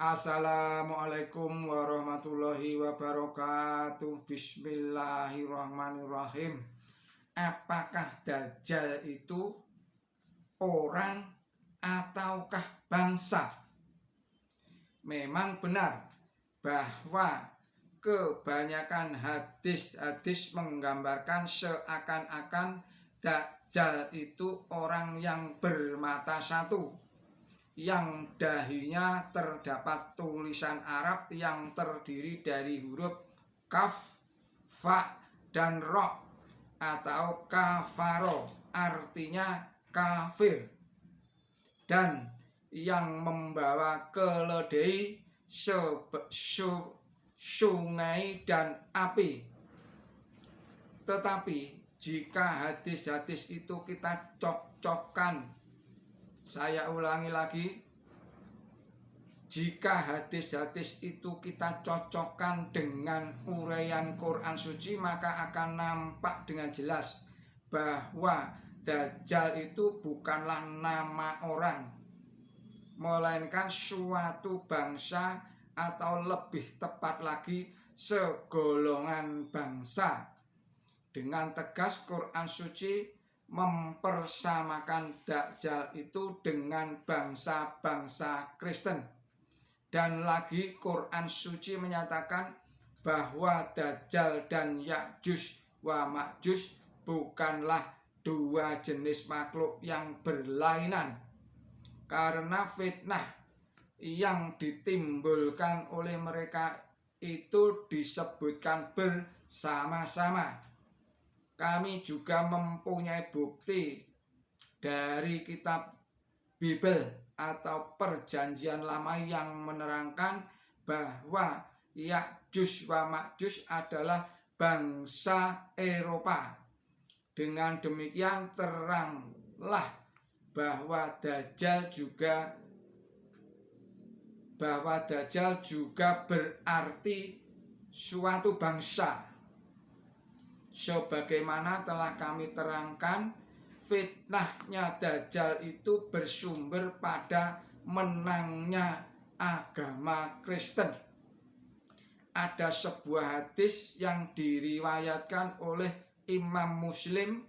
Assalamualaikum warahmatullahi wabarakatuh. Bismillahirrahmanirrahim. Apakah Dajjal itu orang ataukah bangsa? Memang benar bahwa kebanyakan hadis-hadis menggambarkan seakan-akan Dajjal itu orang yang bermata satu, yang dahinya terdapat tulisan Arab yang terdiri dari huruf kaf, fa, dan ro atau kafaro, artinya kafir, dan yang membawa keledai, sungai, dan api. Tetapi jika hadis-hadis itu kita cocokkan, saya ulangi lagi, jika hadis-hadis itu kita cocokkan dengan uraian Quran suci, maka akan nampak dengan jelas bahwa Dajjal itu bukanlah nama orang, melainkan suatu bangsa, atau lebih tepat lagi segolongan bangsa. Dengan tegas Quran suci mempersamakan Dajjal itu dengan bangsa-bangsa Kristen. Dan lagi Quran suci menyatakan bahwa Dajjal dan Ya'juj wa Ma'juj bukanlah dua jenis makhluk yang berlainan, karena fitnah yang ditimbulkan oleh mereka itu disebutkan bersama-sama. Kami juga mempunyai bukti dari kitab Bible atau Perjanjian Lama yang menerangkan bahwa Ya'juj wa Ma'juj adalah bangsa Eropa. Dengan demikian teranglah bahwa Dajjal juga berarti suatu bangsa. Sebagaimana telah kami terangkan, fitnahnya Dajjal itu bersumber pada menangnya agama Kristen. Ada sebuah hadis yang diriwayatkan oleh Imam Muslim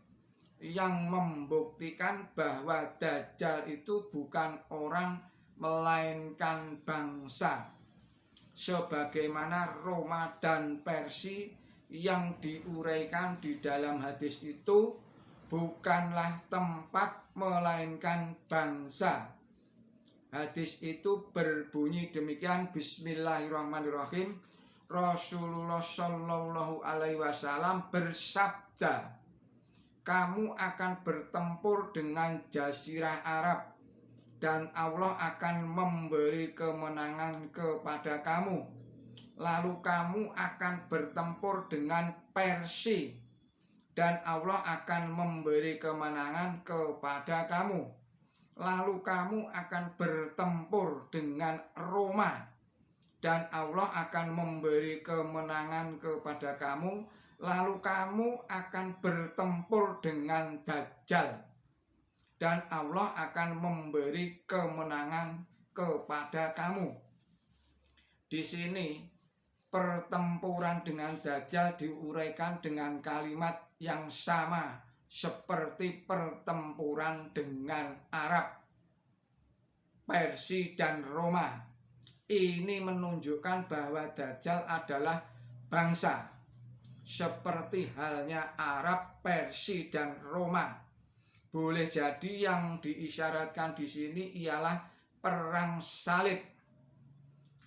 yang membuktikan bahwa Dajjal itu bukan orang melainkan bangsa. Sebagaimana Roma dan Persia yang diuraikan di dalam hadis itu bukanlah tempat melainkan bangsa. Hadis itu berbunyi demikian, Bismillahirrahmanirrahim. Rasulullah Shallallahu Alaihi Wasallam bersabda, kamu akan bertempur dengan Jazirah Arab dan Allah akan memberi kemenangan kepada kamu. Lalu kamu akan bertempur dengan Persia dan Allah akan memberi kemenangan kepada kamu. Lalu kamu akan bertempur dengan Roma dan Allah akan memberi kemenangan kepada kamu. Lalu kamu akan bertempur dengan Dajjal dan Allah akan memberi kemenangan kepada kamu. Di sini pertempuran dengan Dajjal diuraikan dengan kalimat yang sama seperti pertempuran dengan Arab, Persia, dan Roma. Ini menunjukkan bahwa Dajjal adalah bangsa, seperti halnya Arab, Persia, dan Roma. Boleh jadi yang diisyaratkan di sini ialah perang salib,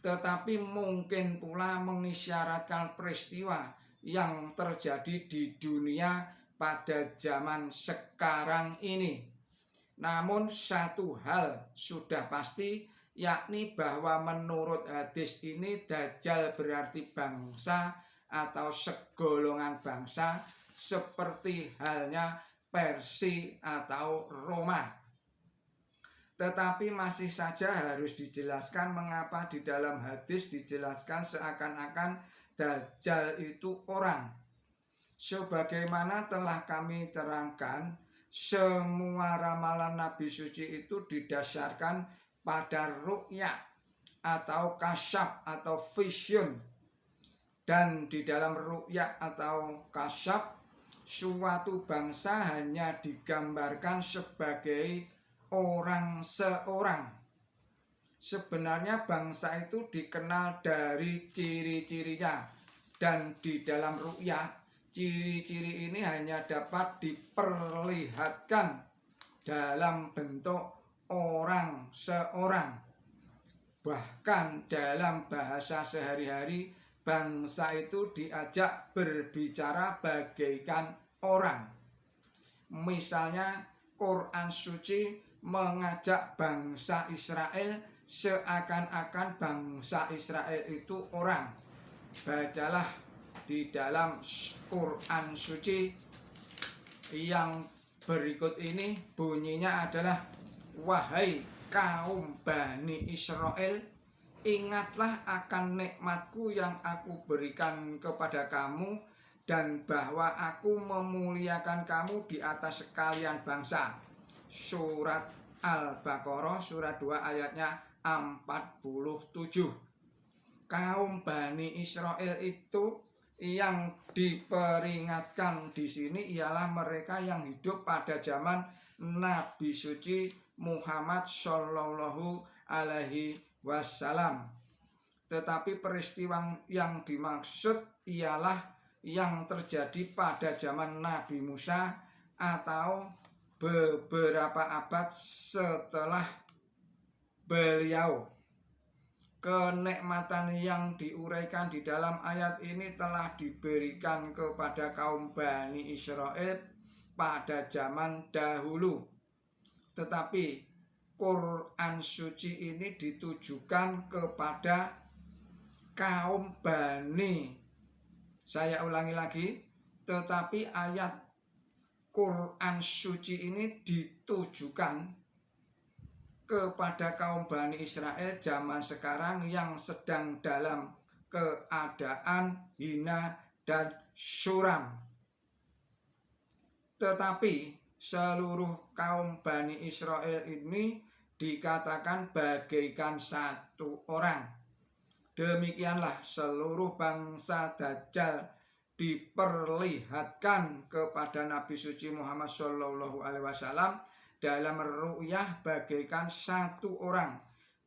tetapi mungkin pula mengisyaratkan peristiwa yang terjadi di dunia pada zaman sekarang ini. Namun satu hal sudah pasti, yakni bahwa menurut hadis ini Dajjal berarti bangsa atau segolongan bangsa, seperti halnya Persia atau Roma. Tetapi masih saja harus dijelaskan mengapa di dalam hadis dijelaskan seakan-akan Dajjal itu orang. Sebagaimana telah kami terangkan, semua ramalan Nabi suci itu didasarkan pada ru'ya, atau kasyaf atau vision. Dan di dalam ru'ya atau kasyaf, suatu bangsa hanya digambarkan sebagai orang seorang. Sebenarnya bangsa itu dikenal dari ciri-cirinya. Dan di dalam ru'ya, ciri-ciri ini hanya dapat diperlihatkan dalam bentuk orang seorang. Bahkan dalam bahasa sehari-hari, bangsa itu diajak berbicara bagaikan orang. Misalnya Quran suci mengajak bangsa Israel seakan-akan bangsa Israel itu orang. Bacalah di dalam Quran suci yang berikut ini, bunyinya adalah: wahai kaum Bani Israel, ingatlah akan nikmatku yang aku berikan kepada kamu, dan bahwa aku memuliakan kamu di atas sekalian bangsa. Surat Al-Baqarah surat 2 ayatnya 47. Kaum Bani Israel itu yang diperingatkan di sini ialah mereka yang hidup pada zaman Nabi suci Muhammad Shallallahu Alaihi Wasallam. Tetapi peristiwa yang dimaksud ialah yang terjadi pada zaman Nabi Musa atau beberapa abad setelah beliau. Kenikmatan yang diuraikan di dalam ayat ini telah diberikan kepada kaum Bani Israel pada zaman dahulu. Tetapi Quran suci ini ditujukan kepada kaum Bani. Saya ulangi lagi, tetapi ayat Quran suci ini ditujukan kepada kaum Bani Israel zaman sekarang yang sedang dalam keadaan hina dan suram. Tetapi seluruh kaum Bani Israel ini dikatakan bagaikan satu orang. Demikianlah seluruh bangsa Dajjal diperlihatkan kepada Nabi suci Muhammad Shallallahu Alaihi Wasallam dalam ru'yah bagaikan satu orang.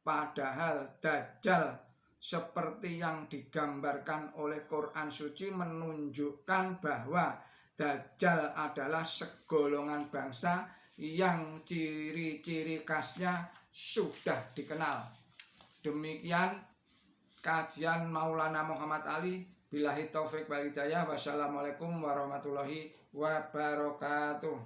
Padahal Dajjal seperti yang digambarkan oleh Quran suci menunjukkan bahwa Dajjal adalah segolongan bangsa yang ciri-ciri khasnya sudah dikenal. Demikian kajian Maulana Muhammad Ali. Billahi taufik wal hidayah. Wassalamualaikum warahmatullahi wabarakatuh.